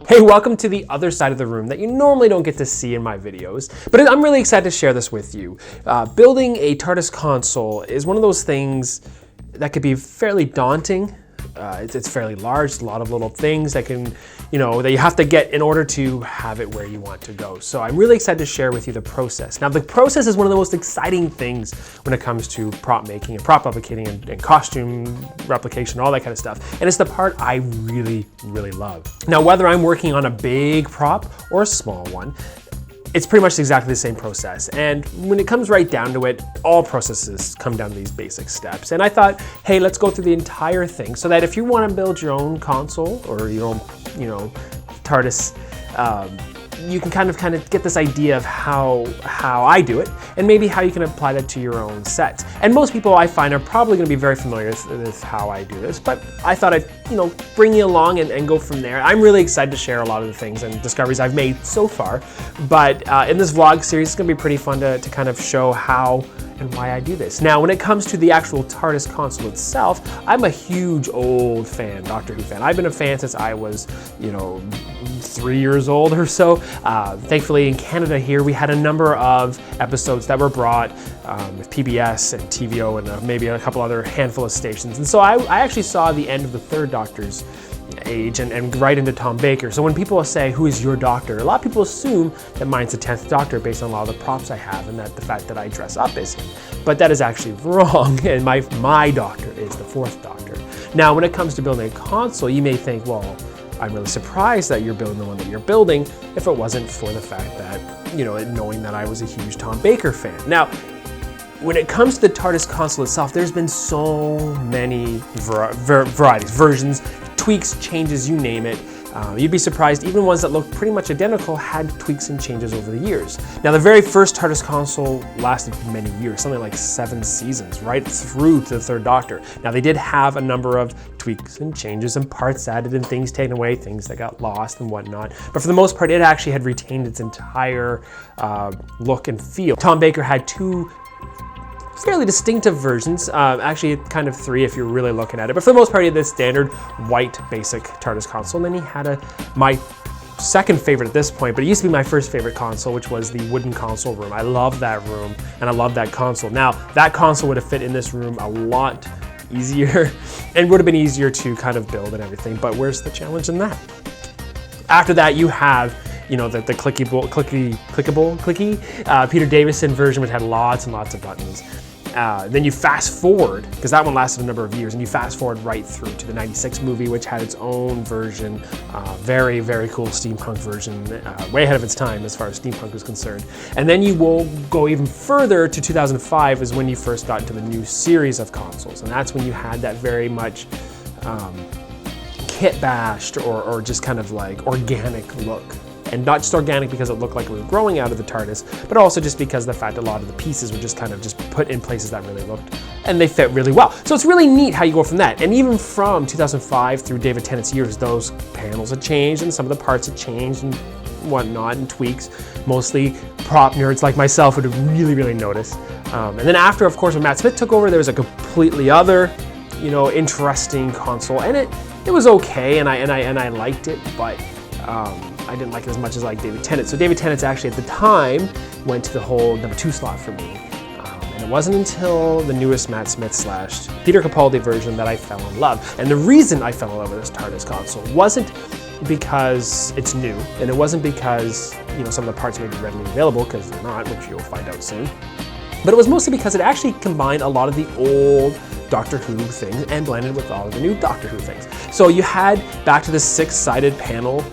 Hey, welcome to the other side of the room that you normally don't get to see in my videos, but I'm really excited to share this with you. Building a TARDIS console is one of those things that could be fairly daunting. It's fairly large, a lot of little things that that you have to get in order to have it where you want to go. So I'm really excited to share with you the process. Now, the process is one of the most exciting things when it comes to prop making and prop replicating and costume replication, all that kind of stuff. And it's the part I really, really love. Now, whether I'm working on a big prop or a small one, it's pretty much exactly the same process. And when it comes right down to it, all processes come down to these basic steps. And I thought, hey, let's go through the entire thing so that if you want to build your own console or your own, TARDIS, you can kind of get this idea of how I do it, and maybe how you can apply that to your own sets. And most people I find are probably going to be very familiar with how I do this, but I thought I'd bring you along and go from there. I'm really excited to share a lot of the things and discoveries I've made so far, but in this vlog series, it's going to be pretty fun to kind of show how and why I do this. Now, when it comes to the actual TARDIS console itself, I'm a huge old fan, Doctor Who fan. I've been a fan since I was, 3 years old or so. Thankfully, in Canada here, we had a number of episodes that were brought with PBS and TVO and maybe a couple other handful of stations. And so I actually saw the end of the third Doctor's age and right into Tom Baker. So when people say, who is your Doctor? A lot of people assume that mine's the 10th Doctor based on a lot of the props I have and that the fact that I dress up is him. But that is actually wrong, and my Doctor is the 4th Doctor. Now, when it comes to building a console, you may think, well, I'm really surprised that you're building the one that you're building if it wasn't for the fact that, knowing that I was a huge Tom Baker fan. Now, when it comes to the TARDIS console itself, there's been so many varieties, versions, tweaks, changes, you name it. You'd be surprised, even ones that look pretty much identical had tweaks and changes over the years. Now, the very first TARDIS console lasted many years, something like 7 seasons, right through to the 3rd Doctor. Now, they did have a number of tweaks and changes and parts added and things taken away, things that got lost and whatnot. But for the most part, it actually had retained its entire look and feel. Tom Baker had 2 fairly distinctive versions, actually kind of 3 if you're really looking at it, but for the most part he had this standard white basic TARDIS console, and then he had my second favorite at this point, but it used to be my first favorite console, which was the wooden console room. I love that room and I love that console. Now, that console would have fit in this room a lot easier and would have been easier to kind of build and everything, but where's the challenge in that? After that, you have the clicky Peter Davison version, which had lots and lots of buttons. Then you fast forward, because that one lasted a number of years, and you fast forward right through to the '96 movie, which had its own version, very, very cool steampunk version, way ahead of its time as far as steampunk was concerned. And then you will go even further to 2005 is when you first got into the new series of consoles, and that's when you had that very much kit bashed or just kind of like organic look. And not just organic because it looked like it was growing out of the TARDIS, but also just because of the fact a lot of the pieces were just kind of just put in places that really looked, and they fit really well. So it's really neat how you go from that. And even from 2005 through David Tennant's years, those panels had changed and some of the parts had changed and whatnot and tweaks. Mostly prop nerds like myself would have really, really noticed. And then after, of course, when Matt Smith took over, there was a completely other, interesting console, and it was okay, and I liked it, but I didn't like it as much as I liked David Tennant. So David Tennant's actually at the time went to the whole number 2 slot for me. And it wasn't until the newest Matt Smith / Peter Capaldi version that I fell in love. And the reason I fell in love with this TARDIS console wasn't because it's new, and it wasn't because some of the parts may be readily available, because they're not, which you'll find out soon. But it was mostly because it actually combined a lot of the old Doctor Who things and blended with all of the new Doctor Who things. So you had back to the 6-sided panel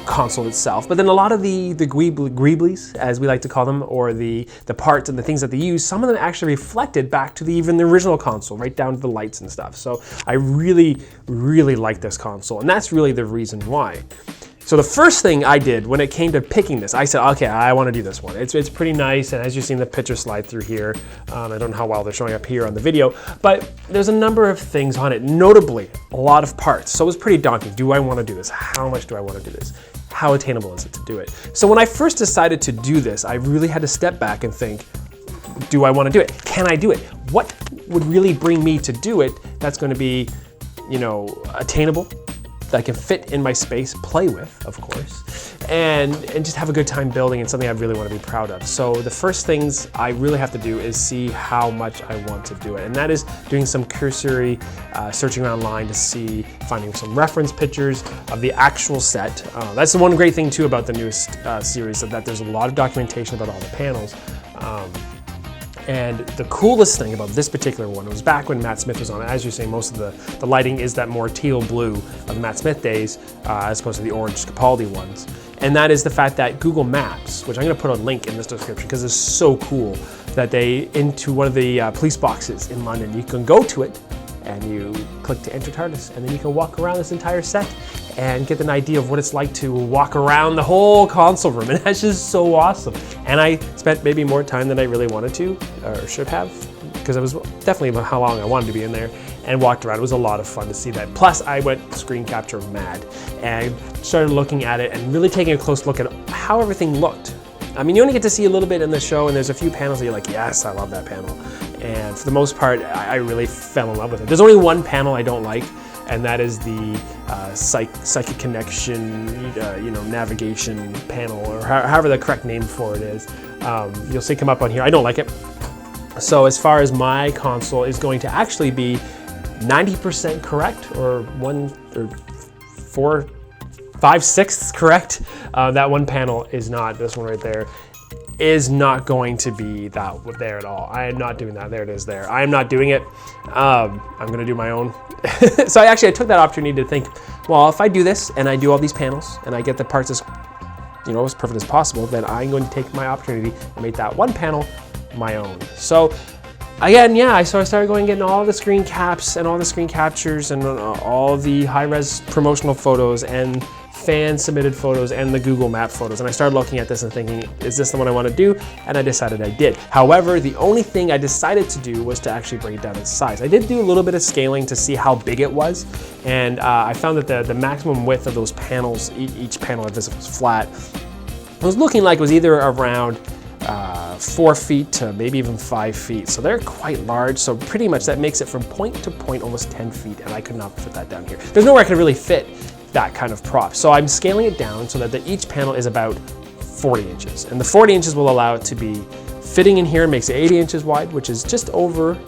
console itself, but then a lot of the greeblies, as we like to call them, or the parts and the things that they use, some of them actually reflected back to even the original console, right down to the lights and stuff. So I really, really like this console, and that's really the reason why. So the first thing I did when it came to picking this, I said, okay, I want to do this one. It's pretty nice, and as you've seen the picture slide through here, I don't know how well they're showing up here on the video, but there's a number of things on it, notably a lot of parts. So it was pretty daunting. Do I want to do this? How much do I want to do this? How attainable is it to do it? So when I first decided to do this, I really had to step back and think, do I want to do it? Can I do it? What would really bring me to do it that's going to be, attainable? that I can fit in my space, play with, of course, and just have a good time building, and something I really want to be proud of. So the first things I really have to do is see how much I want to do it, and that is doing some cursory searching online to see, finding some reference pictures of the actual set. That's the one great thing too about the newest series, that there's a lot of documentation about all the panels. And the coolest thing about this particular one was back when Matt Smith was on it. As you say, most of the lighting is that more teal blue of the Matt Smith days, as opposed to the orange Capaldi ones. And that is the fact that Google Maps, which I'm going to put a link in this description because it's so cool, that they, into one of the police boxes in London, you can go to it and you click to enter TARDIS, and then you can walk around this entire set and get an idea of what it's like to walk around the whole console room, and that's just so awesome. And I spent maybe more time than I really wanted to, or should have, because it was definitely about how long I wanted to be in there, and walked around. It was a lot of fun to see that. Plus, I went screen capture mad and started looking at it and really taking a close look at how everything looked. I mean, you only get to see a little bit in the show, and there's a few panels that you're like, yes, I love that panel. And for the most part, I really fell in love with it. There's only one panel I don't like, and that is the psychic connection, navigation panel, or however the correct name for it is. You'll see it come up on here. I don't like it. So as far as my console is going to actually be 90% correct, or 5/6 correct. That one panel is not, this one right there, is not going to be that there at all. I am not doing that. There it is there. I am not doing it. I'm going to do my own. So I took that opportunity to think, well, if I do this and I do all these panels and I get the parts as perfect as possible, then I'm going to take my opportunity and make that one panel my own. So again, so I started going and getting all the screen caps and all the screen captures and all the high-res promotional photos and fan-submitted photos and the Google Map photos. And I started looking at this and thinking, is this the one I want to do? And I decided I did. However, the only thing I decided to do was to actually bring it down in size. I did do a little bit of scaling to see how big it was. And I found that the maximum width of those panels, each panel of this was flat, it was looking like it was either around 4 feet to maybe even 5 feet. So they're quite large. So pretty much that makes it from point to point almost 10 feet. And I could not fit that down here. There's nowhere I could really fit that kind of prop. So I'm scaling it down so that each panel is about 40 inches. And the 40 inches will allow it to be fitting in here, makes it 80 inches wide, which is just over,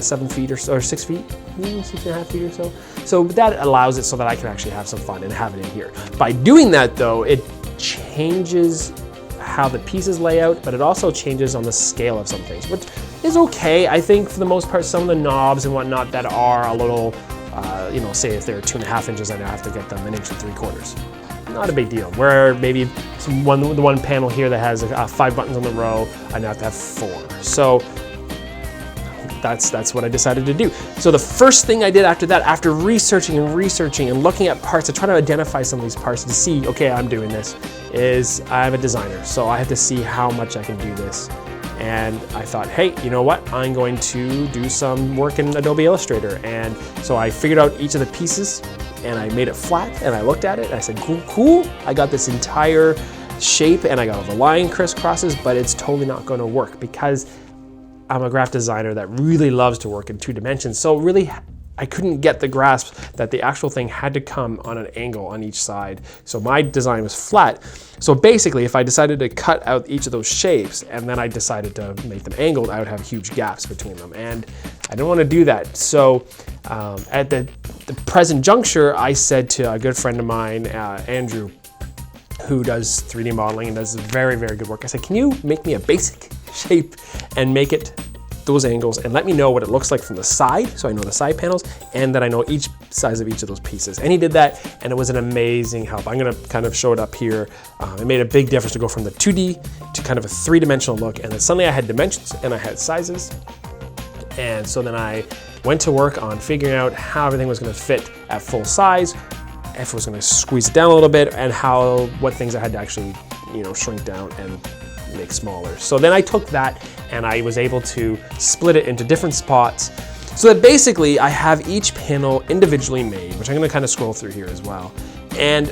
7 feet or 6 feet, 6.5 feet or so. So that allows it so that I can actually have some fun and have it in here. By doing that though, it changes how the pieces lay out, but it also changes on the scale of some things, which is okay. I think for the most part, some of the knobs and whatnot that are a little, say if they're 2.5 inches, I now have to get them 1 3/4 inches. Not a big deal. Where maybe the one panel here that has 5 buttons on the row, I now have to have 4. So that's what I decided to do. So the first thing I did after that, after researching and looking at parts to try to identify some of these parts to see, okay, I'm doing this, is I'm a designer. So I have to see how much I can do this. And I thought, hey, you know what? I'm going to do some work in Adobe Illustrator. And so I figured out each of the pieces and I made it flat and I looked at it and I said, cool. I got this entire shape and I got all the line crisscrosses, but it's totally not going to work because I'm a graphic designer that really loves to work in 2 dimensions. So really, I couldn't get the grasp that the actual thing had to come on an angle on each side. So my design was flat. So basically, if I decided to cut out each of those shapes and then I decided to make them angled, I would have huge gaps between them. And I don't want to do that. So at the present juncture, I said to a good friend of mine, Andrew, who does 3D modeling and does very, very good work. I said, can you make me a basic shape and make it those angles and let me know what it looks like from the side, so I know the side panels and that I know each size of each of those pieces. And he did that and it was an amazing help. I'm gonna kind of show it up here. It made a big difference to go from the 2D to kind of a 3-dimensional look, and then suddenly I had dimensions and I had sizes. And so then I went to work on figuring out how everything was gonna fit at full size, if it was gonna squeeze it down a little bit, and what things I had to actually, shrink down and make smaller. So then I took that and I was able to split it into different spots so that basically I have each panel individually made, which I'm going to kind of scroll through here as well. And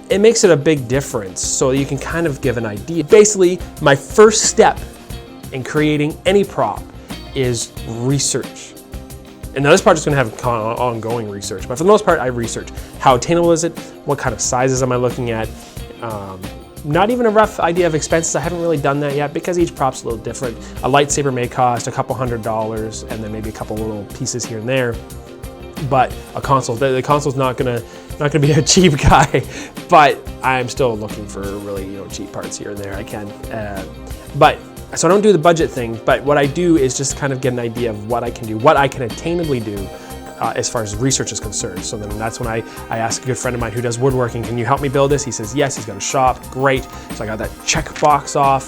it makes it a big difference so you can kind of give an idea. Basically, my first step in creating any prop is research. And now this project's gonna have ongoing research, but for the most part, I research. How attainable is it? What kind of sizes am I looking at? Not even a rough idea of expenses. I haven't really done that yet because each prop's a little different. A lightsaber may cost a couple $100 and then maybe a couple little pieces here and there. But a console, the console's not gonna be a cheap guy, but I'm still looking for really, you know, cheap parts here and there. I can, so I don't do the budget thing, but what I do is just kind of get an idea of what I can do, what I can attainably do as far as research is concerned. So then that's when I ask a good friend of mine who does woodworking, can you help me build this? He says yes, he's got a shop, great. So I got that check box off,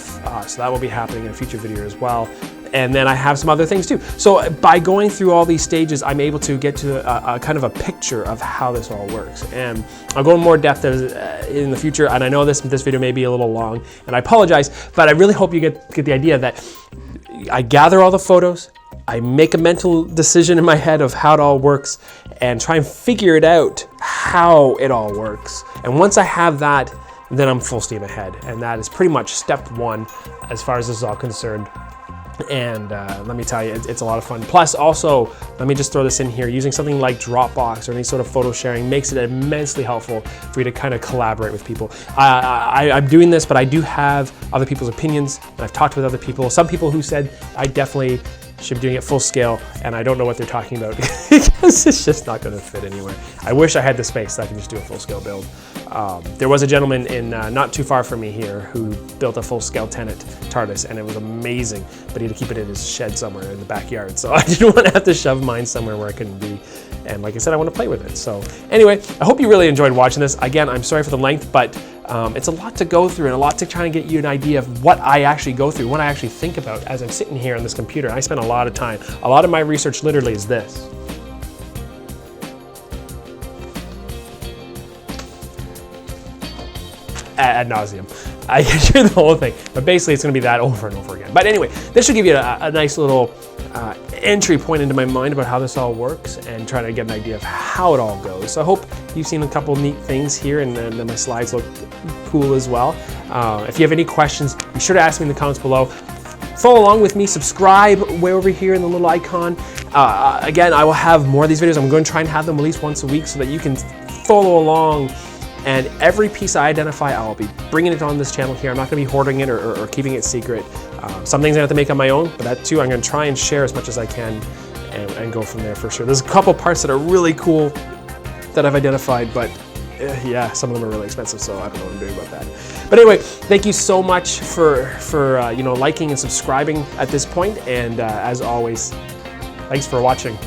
so that will be happening in a future video as well. And then I have some other things too. So by going through all these stages, I'm able to get to a kind of a picture of how this all works. And I'll go in more depth in the future. And I know this video may be a little long, and I apologize, but I really hope you get the idea that I gather all the photos, I make a mental decision in my head of how it all works and try and figure it out how it all works. And once I have that, then I'm full steam ahead. And that is pretty much step one as far as this is all concerned. And let me tell you, it's a lot of fun. Plus also, let me just throw this in here, using something like Dropbox or any sort of photo sharing makes it immensely helpful for you to kind of collaborate with people. I'm doing this, but I do have other people's opinions, and I've talked with other people. Some people who said I definitely should be doing it full scale, and I don't know what they're talking about because it's just not going to fit anywhere. I wish I had the space that I could just do a full scale build. There was a gentleman in not too far from me here who built a full scale Tenet TARDIS, and it was amazing, but he had to keep it in his shed somewhere in the backyard. So I didn't want to have to shove mine somewhere where I couldn't be. And like I said, I want to play with it. So anyway, I hope you really enjoyed watching this. Again, I'm sorry for the length, but it's a lot to go through and a lot to try and get you an idea of what I actually go through, what I actually think about as I'm sitting here on this computer. I spend a lot of time. A lot of my research literally is this. Ad nauseum. I get through the whole thing, but basically it's going to be that over and over again. But anyway, this should give you a nice little entry point into my mind about how this all works and try to get an idea of how it all goes. So I hope you've seen a couple neat things here, and then my slides look cool as well. If you have any questions, be sure to ask me in the comments below. Follow along with me, subscribe way over here in the little icon. Again, I will have more of these videos. I'm going to try and have them at least once a week so that you can follow along. And every piece I identify, I'll be bringing it on this channel here. I'm not going to be hoarding it or keeping it secret. Some things I have to make on my own, but that too, I'm going to try and share as much as I can and go from there for sure. There's a couple parts that are really cool that I've identified, but yeah, some of them are really expensive, so I don't know what I'm doing about that. But anyway, thank you so much for liking and subscribing at this point, and as always, thanks for watching.